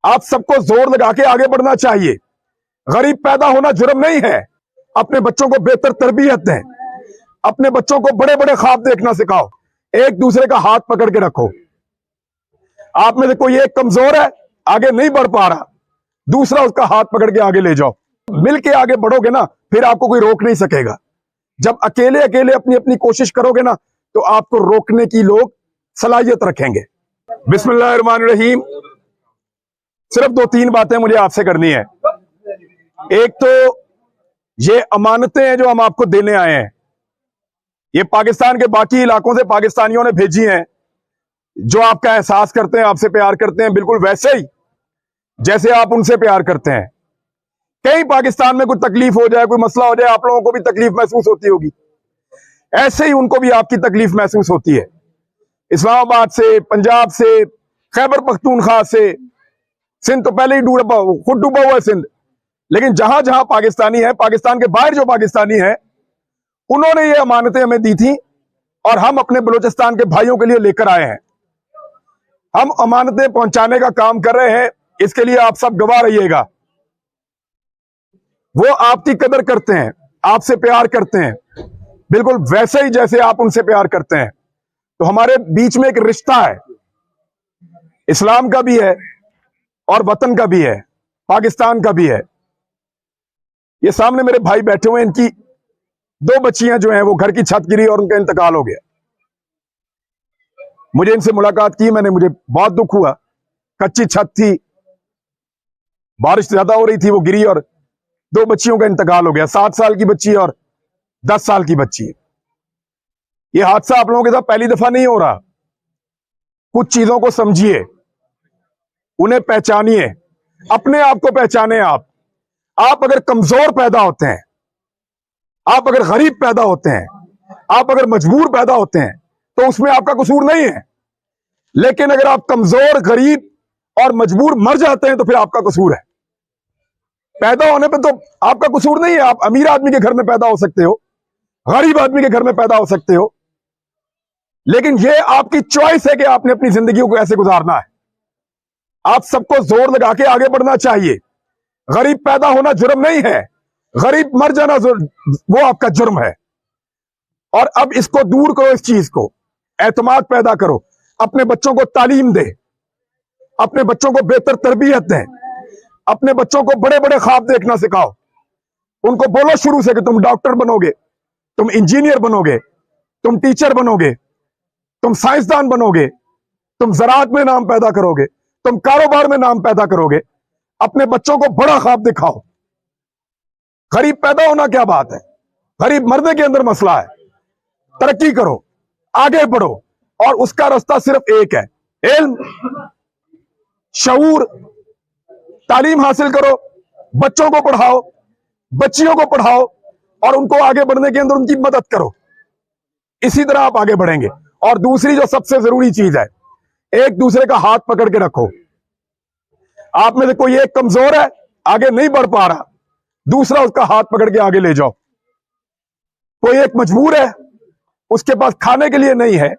आप सबको जोर लगा के आगे बढ़ना चाहिए। गरीब पैदा होना जुर्म नहीं है। अपने बच्चों को बेहतर तरबियत दें, अपने बच्चों को बड़े बड़े ख्वाब देखना सिखाओ, एक दूसरे का हाथ पकड़ के रखो। आप में से कोई एक कमजोर है, आगे नहीं बढ़ पा रहा, दूसरा उसका हाथ पकड़ के आगे ले जाओ। मिल के आगे बढ़ोगे ना, फिर आपको कोई रोक नहीं सकेगा। जब अकेले अकेले अपनी अपनी कोशिश करोगे ना, तो आपको रोकने की लोग सलाहियत रखेंगे। बिस्मिल्लाहिर्रहमानिर्रहीम। सिर्फ 2-3 बातें मुझे आपसे करनी है। एक तो ये अमानतें हैं जो हम आपको देने आए हैं, ये पाकिस्तान के बाकी इलाकों से पाकिस्तानियों ने भेजी हैं, जो आपका एहसास करते हैं, आपसे प्यार करते हैं, बिल्कुल वैसे ही जैसे आप उनसे प्यार करते हैं। कहीं पाकिस्तान में कोई तकलीफ हो जाए, कोई मसला हो जाए, आप लोगों को भी तकलीफ महसूस होती होगी, ऐसे ही उनको भी आपकी तकलीफ महसूस होती है। इस्लामाबाद से, पंजाब से, खैबर पख्तूनख्वा से, सिंध तो पहले ही खुद डूबा हुआ है सिंध, लेकिन जहां जहां पाकिस्तानी है, पाकिस्तान के बाहर जो पाकिस्तानी है, उन्होंने ये अमानतें हमें दी थी और हम अपने बलूचिस्तान के भाइयों के लिए लेकर आए हैं। हम अमानतें पहुंचाने का काम कर रहे हैं, इसके लिए आप सब गवाह रहिएगा। वो आपकी कदर करते हैं, आपसे प्यार करते हैं, बिल्कुल वैसे ही जैसे आप उनसे प्यार करते हैं। तो हमारे बीच में एक रिश्ता है, इस्लाम का भी है और वतन का भी है, पाकिस्तान का भी है। ये सामने मेरे भाई बैठे हुए हैं, इनकी 2 बच्चियां जो हैं वो घर की छत गिरी और उनका इंतकाल हो गया। मुझे इनसे मुलाकात की, मुझे बहुत दुख हुआ। कच्ची छत थी, बारिश ज्यादा हो रही थी, वो गिरी और 2 बच्चियों का इंतकाल हो गया। 7 साल की बच्ची और 10 साल की बच्ची। ये हादसा आप लोगों के साथ पहली दफा नहीं हो रहा। कुछ चीजों को समझिए, उन्हें पहचानिए, अपने आप को पहचाने। आप अगर कमजोर पैदा होते हैं, आप अगर गरीब पैदा होते हैं, आप अगर मजबूर पैदा होते हैं, तो उसमें आपका कसूर नहीं है। लेकिन अगर आप कमजोर, गरीब और मजबूर मर जाते हैं, तो फिर आपका कसूर है। पैदा होने पे तो आपका कसूर नहीं है। आप अमीर आदमी के घर में पैदा हो सकते हो, गरीब आदमी के घर में पैदा हो सकते हो, लेकिन ये आपकी चॉइस है कि आपने अपनी जिंदगी को कैसे गुजारना है। आप सबको जोर लगा के आगे बढ़ना चाहिए। गरीब पैदा होना जुर्म नहीं है, गरीब मर जाना वो आपका जुर्म है। और अब इसको दूर करो, इस चीज को एतमाद पैदा करो, अपने बच्चों को तालीम दे, अपने बच्चों को बेहतर तरबियत दें, अपने बच्चों को बड़े बड़े ख्वाब देखना सिखाओ। उनको बोलो शुरू से कि तुम डॉक्टर बनोगे, तुम इंजीनियर बनोगे, तुम टीचर बनोगे, तुम साइंसदान बनोगे, तुम ज़राअत में नाम पैदा करोगे, तुम कारोबार में नाम पैदा करोगे। अपने बच्चों को बड़ा ख्वाब दिखाओ। गरीब पैदा होना क्या बात है, गरीब मरने के अंदर मसला है। तरक्की करो, आगे बढ़ो, और उसका रास्ता सिर्फ एक है, इल्म, शऊर, तालीम हासिल करो, बच्चों को पढ़ाओ, बच्चियों को पढ़ाओ और उनको आगे बढ़ने के अंदर उनकी मदद करो। इसी तरह आप आगे बढ़ेंगे। और दूसरी जो सबसे जरूरी चीज है, एक दूसरे का हाथ पकड़ के रखो। आप में से कोई एक कमजोर है, आगे नहीं बढ़ पा रहा, दूसरा उसका हाथ पकड़ के आगे ले जाओ। कोई एक मजबूर है, उसके पास खाने के लिए नहीं है,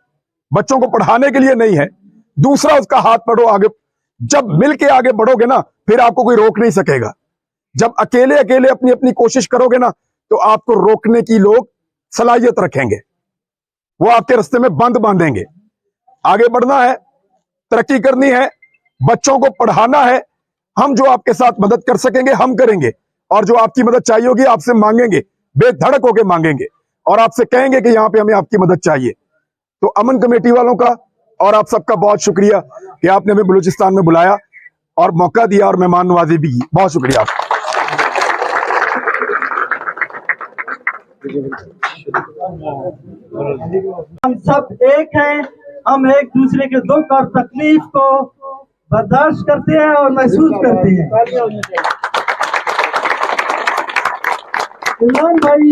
बच्चों को पढ़ाने के लिए नहीं है, दूसरा उसका हाथ पकड़ो आगे। जब मिल के आगे बढ़ोगे ना, फिर आपको कोई रोक नहीं सकेगा। जब अकेले अकेले अपनी अपनी कोशिश करोगे ना, तो आपको रोकने की लोग सलाहियत रखेंगे, वो आपके रास्ते में बंद बांधेंगे। आगे बढ़ना है, तरक्की करनी है, बच्चों को पढ़ाना है। हम जो आपके साथ मदद कर सकेंगे हम करेंगे, और जो आपकी मदद चाहिए होगी आपसे मांगेंगे, बेधड़क होकर मांगेंगे और आपसे कहेंगे कि यहां पे हमें आपकी मदद चाहिए। तो अमन कमेटी वालों का और आप सबका बहुत शुक्रिया कि आपने हमें बलूचिस्तान में बुलाया और मौका दिया और मेहमान नवाजी भी की। बहुत शुक्रिया। हम सब एक हैं, हम एक दूसरे के दुख और तकलीफ को बर्दाश्त करते हैं और महसूस करते हैं। इमरान भाई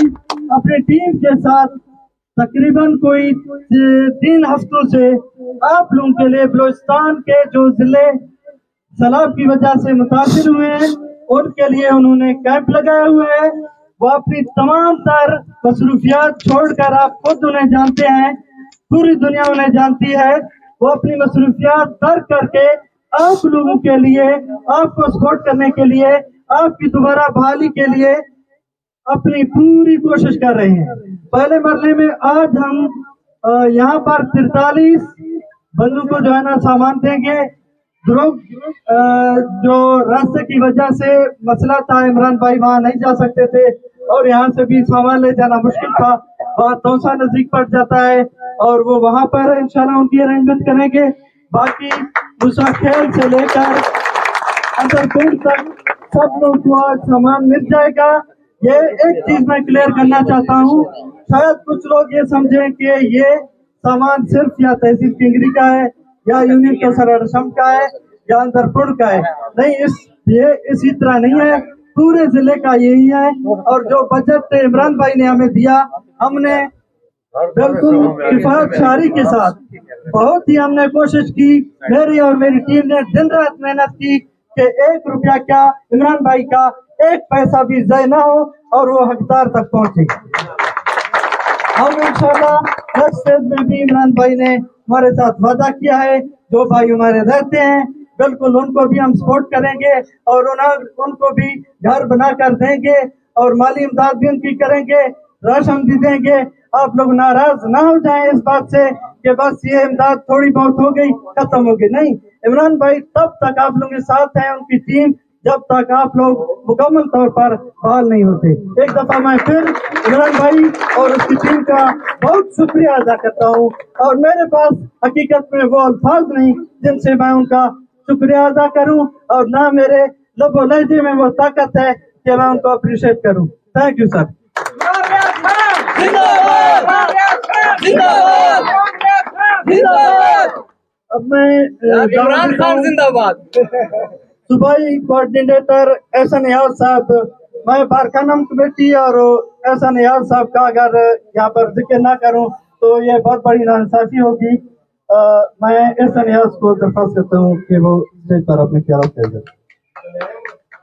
अपने टीम के साथ तकरीबन कोई 3 हफ्तों से आप लोगों के लिए बलूचिस्तान के जो जिले सैलाब की वजह से मुतासिर हुए हैं, उनके लिए उन्होंने कैंप लगाए हुए हैं। वो अपनी तमाम तर मसरूफियात छोड़कर, आप खुद उन्हें जानते हैं, पूरी दुनिया उन्हें जानती है, वो अपनी मसरूफियात तर्क करके आप लोगों के लिए, आपको सपोर्ट करने के लिए, आपकी दोबारा बहाली के लिए अपनी पूरी कोशिश कर रहे हैं। पहले मरले में आज हम यहाँ पर 43 बंदों को जो है ना सामान देंगे। ग्रुप जो रास्ते की वजह से मसला था, इमरान भाई वहाँ नहीं जा सकते थे और यहाँ से भी सामान ले जाना मुश्किल था, वहाँ तौसा नजदीक पड़ जाता है और वो वहाँ पर इंशाल्लाह उनकी अरेंजमेंट करेंगे। बाकी मूसा खेल से लेकर अंदरपुर तक सब लोग को आज सामान मिल जाएगा। ये एक चीज मैं क्लियर करना चाहता हूँ, शायद कुछ लोग ये समझें कि ये सामान सिर्फ या तहसील किंगरी का है या यूनियन कौसर अडशम का है या अंदरपुर का है, नहीं, ये इसी तरह नहीं है, पूरे जिले का यही है। और जो बजट इमरान भाई ने हमें दिया, हमने बिल्कुल किफायत शारी के साथ बहुत ही हमने कोशिश की, मेरी और मेरी टीम ने दिन रात मेहनत की कि 1 रुपया क्या इमरान भाई का 1 पैसा भी ज़ाय ना हो और वो हकदार तक पहुंचे। हम इंशाल्लाह नेक्स्ट स्टेज में भी इमरान भाई ने हमारे साथ वादा किया है, जो भाई हमारे रहते हैं बिल्कुल उनको भी हम सपोर्ट करेंगे और उनको भी घर बना कर देंगे और माली इमदाद भी उनकी करेंगे, राशन भी देंगे। आप लोग नाराज ना हो जाएं इस बात से कि बस ये इमदाद थोड़ी बहुत हो गई खत्म हो गई, नहीं, इमरान भाई तब तक आप लोगों के साथ हैं, उनकी टीम, जब तक आप लोग मुकम्मल तौर पर बहाल नहीं होते। एक दफा मैं फिर इमरान भाई और उसकी टीम का बहुत शुक्रिया अदा करता हूँ और मेरे पास हकीकत में वो अल्फाज नहीं जिनसे मैं उनका शुक्रिया अदा करूँ और ना मेरे लबो लहजे में वो ताकत है कि मैं उनको अप्रिशिएट करूँ। Thank you sir. अब मैं इमरान खान जिंदाबाद। सूबाई कोऑर्डिनेटर एहसन नियाज साहब, मैं बारकानम कमेटी और एहसन नियाज साहब का अगर यहाँ पर जिक्र ना करूँ तो ये बहुत बड़ी नाइंसाफी होगी। मैं एहसन नियाज को दरख्वास्त करता हूँ कि वो स्टेज पर अपने ख्याल कह दें।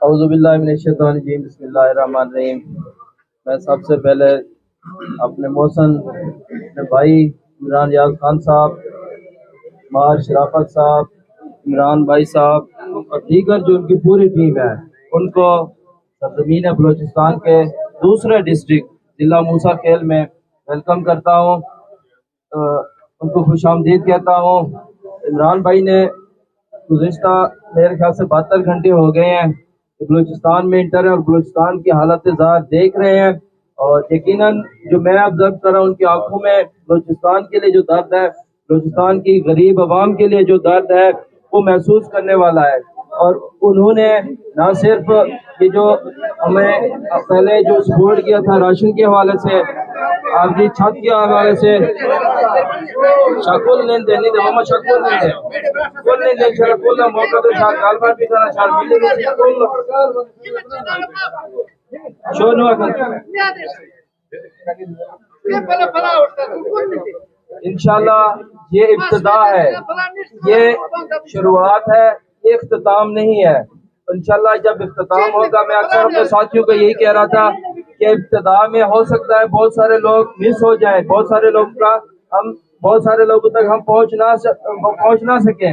औज़ु बिल्लाहि मिनश शैतानिर रजीम, बिस्मिल्लाहिर रहमानिर रहीम। मैं सबसे पहले अपने मोहसन भाई इमरान नियाज खान साहब, मार शराफत साहब, इमरान भाई साहब और दीगर जो उनकी पूरी टीम है, उनको सरजमीन बलूचिस्तान के दूसरे डिस्ट्रिक्ट जिला मूसा खेल में वेलकम करता हूँ, उनको खुशामदीद कहता हूँ। इमरान भाई ने गुज़िश्ता मेरे ख्याल से 72 घंटे हो गए हैं बलूचिस्तान में इंटर है और बलूचिस्तान की हालत ज़ाहिर देख रहे हैं और यकीनन जो मैं ऑब्जर्व कर रहा हूँ उनकी आंखों में बलूचिस्तान के लिए जो दर्द है, बलूचिस्तान की गरीब आवाम के लिए जो दर्द है वो महसूस करने वाला है। और उन्होंने ना सिर्फ ये जो हमें पहले जो सपोर्ट किया था राशन के हवाले से, आपकी छत के हवाले से, शकुल लेन देनी दे मम्मा शकुल लेन दे शकुल मौका तो साथ गालबात भी करना चाह मिलेगी शोनो इंशाल्लाह ये इब्तिदा है, ये शुरुआत है, ये इख्तिताम नहीं है। इंशाल्लाह जब इख्तिताम होगा, मैं अक्सर अपने साथियों को यही कह रहा था कि इब्तिदा में हो सकता है बहुत सारे लोग मिस हो जाएं, बहुत सारे लोगों तक हम पहुंच ना सकें,